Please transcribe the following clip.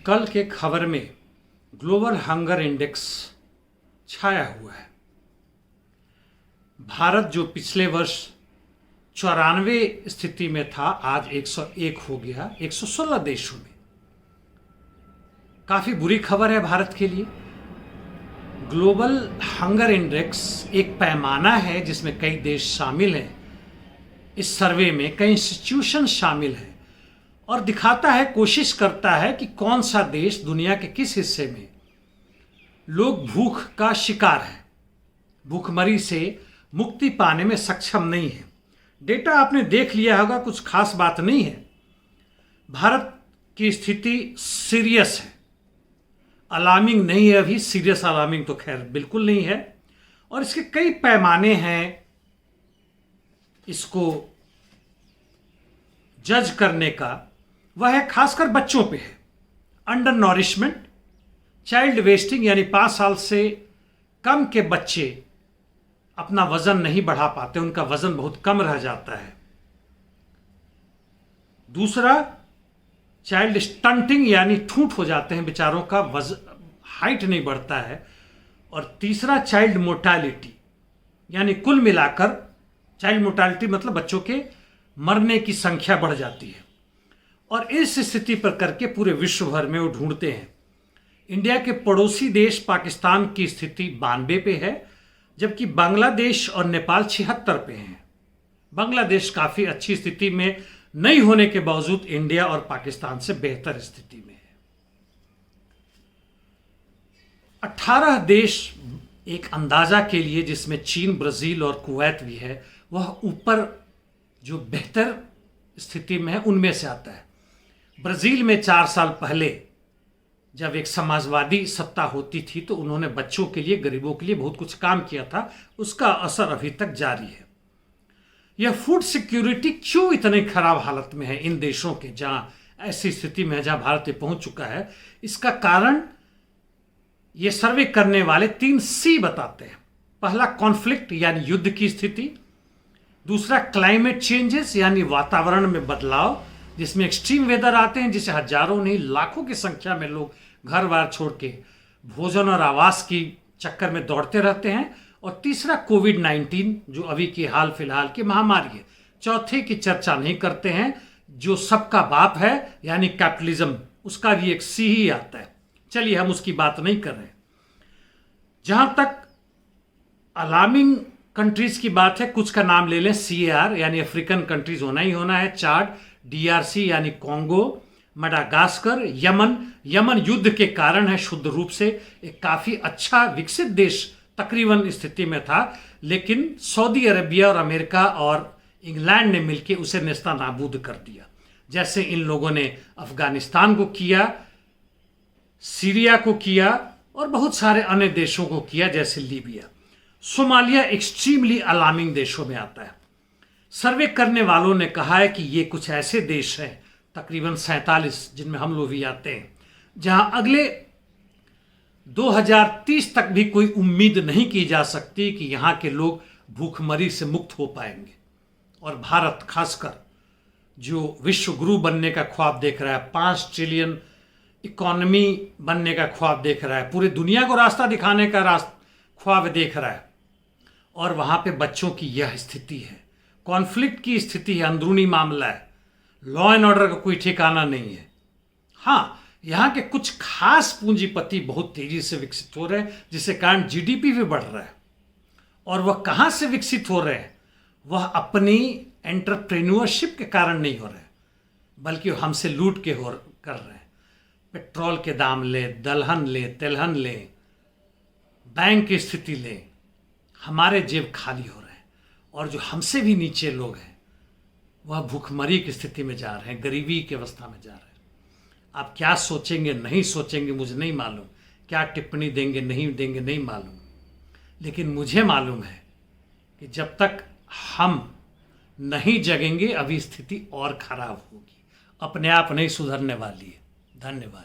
कल के खबर में ग्लोबल हंगर इंडेक्स छाया हुआ है। भारत जो पिछले वर्ष 94 स्थिति में था, आज 101 हो गया 116 देशों में। काफी बुरी खबर है भारत के लिए। ग्लोबल हंगर इंडेक्स एक पैमाना है जिसमें कई देश शामिल हैं। इस सर्वे में कई इंस्टीट्यूशन शामिल हैं और दिखाता है, कोशिश करता है कि कौन सा देश दुनिया के किस हिस्से में लोग भूख का शिकार है, भूखमरी से मुक्ति पाने में सक्षम नहीं है। डेटा आपने देख लिया होगा, कुछ खास बात नहीं है। भारत की स्थिति सीरियस है, अलार्मिंग नहीं है अभी। सीरियस अलार्मिंग तो खैर बिल्कुल नहीं है। और इसके कई पैमाने हैं इसको जज करने का। वह है खासकर बच्चों पे है। अंडर नॉरिशमेंट, चाइल्ड वेस्टिंग, यानी 5 साल से कम के बच्चे अपना वजन नहीं बढ़ा पाते, उनका वजन बहुत कम रह जाता है। दूसरा, चाइल्ड स्टंटिंग, यानी ठूंठ हो जाते हैं बेचारों का, हाइट नहीं बढ़ता है। और तीसरा, चाइल्ड मोर्टालिटी, यानी कुल मिलाकर चाइल्ड मोर्टालिटी मतलब बच्चों के मरने की संख्या बढ़ जाती है। और इस स्थिति पर करके पूरे विश्व भर में वो ढूंढते हैं। इंडिया के पड़ोसी देश पाकिस्तान की स्थिति 92 पे है, जबकि बांग्लादेश और नेपाल 76 पे हैं। बांग्लादेश काफी अच्छी स्थिति में नहीं होने के बावजूद इंडिया और पाकिस्तान से बेहतर स्थिति में है। 18 देश एक अंदाजा के लिए, जिसमें चीन, ब्राजील और कुवैत भी है, वह ऊपर जो बेहतर स्थिति में है उनमें से आता है। ब्राजील में 4 साल पहले जब एक समाजवादी सत्ता होती थी तो उन्होंने बच्चों के लिए, गरीबों के लिए बहुत कुछ काम किया था। उसका असर अभी तक जारी है। यह फूड सिक्योरिटी क्यों इतनी खराब हालत में है इन देशों के, जहां ऐसी स्थिति में है जहां भारत पहुंच चुका है? इसका कारण ये सर्वे करने वाले 3 सी बताते हैं। पहला, कॉन्फ्लिक्ट यानी युद्ध की स्थिति। दूसरा, क्लाइमेट चेंजेस यानी वातावरण में बदलाव, जिसमें एक्सट्रीम वेदर आते हैं, जिसे हजारों नहीं लाखों की संख्या में लोग घर बार छोड़ के भोजन और आवास की चक्कर में दौड़ते रहते हैं। और तीसरा, कोविड-19 जो अभी की हाल फिलहाल की महामारी है। चौथे की चर्चा नहीं करते हैं, जो सबका बाप है यानी कैपिटलिज्म, उसका भी एक सी ही आता है। चलिए, हम उसकी बात नहीं कर रहे। जहां तक अलार्मिंग कंट्रीज की बात है, कुछ का नाम ले लें। CAR यानी अफ्रीकन कंट्रीज होना ही होना है। चाड, DRC यानी कॉन्गो, मडागास्कर, यमन युद्ध के कारण है शुद्ध रूप से एक काफी अच्छा विकसित देश तकरीबन स्थिति में था, लेकिन सऊदी अरेबिया और अमेरिका और इंग्लैंड ने मिलकर उसे नेस्तनाबूद कर दिया। जैसे इन लोगों ने अफगानिस्तान को किया, सीरिया को किया और बहुत सारे अन्य देशों को किया, जैसे लीबिया। सोमालिया एक्सट्रीमली अलार्मिंग देशों में आता है। सर्वे करने वालों ने कहा है कि ये कुछ ऐसे देश हैं, तकरीबन 47, जिनमें हम लोग भी आते हैं, जहां अगले 2030 तक भी कोई उम्मीद नहीं की जा सकती कि यहां के लोग भूखमरी से मुक्त हो पाएंगे। और भारत खासकर जो विश्व गुरु बनने का ख्वाब देख रहा है, 5 ट्रिलियन इकोनॉमी बनने का ख्वाब देख रहा है, पूरी दुनिया को रास्ता दिखाने का ख्वाब देख रहा है, और वहां पे बच्चों की यह स्थिति है। कॉन्फ्लिक्ट की स्थिति है, अंदरूनी मामला है, लॉ एंड ऑर्डर का कोई ठिकाना नहीं है। हाँ, यहाँ के कुछ खास पूंजीपति बहुत तेजी से विकसित हो रहे हैं, जिसके कारण GDP भी बढ़ रहा है। और वह कहाँ से विकसित हो रहे हैं? वह अपनी एंटरप्रेन्योरशिप के कारण नहीं हो रहे, बल्कि हमसे लूट के कर रहे हैं। पेट्रोल के दाम ले, दलहन ले, तेलहन ले, बैंक की स्थिति ले, हमारे जेब खाली हो रहे हैं। और जो हमसे भी नीचे लोग हैं वह भूखमरी की स्थिति में जा रहे हैं, गरीबी की अवस्था में जा रहे हैं। आप क्या सोचेंगे, नहीं सोचेंगे, मुझे नहीं मालूम। क्या टिप्पणी देंगे, नहीं देंगे, नहीं मालूम। लेकिन मुझे मालूम है कि जब तक हम नहीं जगेंगे, अभी स्थिति और खराब होगी, अपने आप नहीं सुधरने वाली है। धन्यवाद।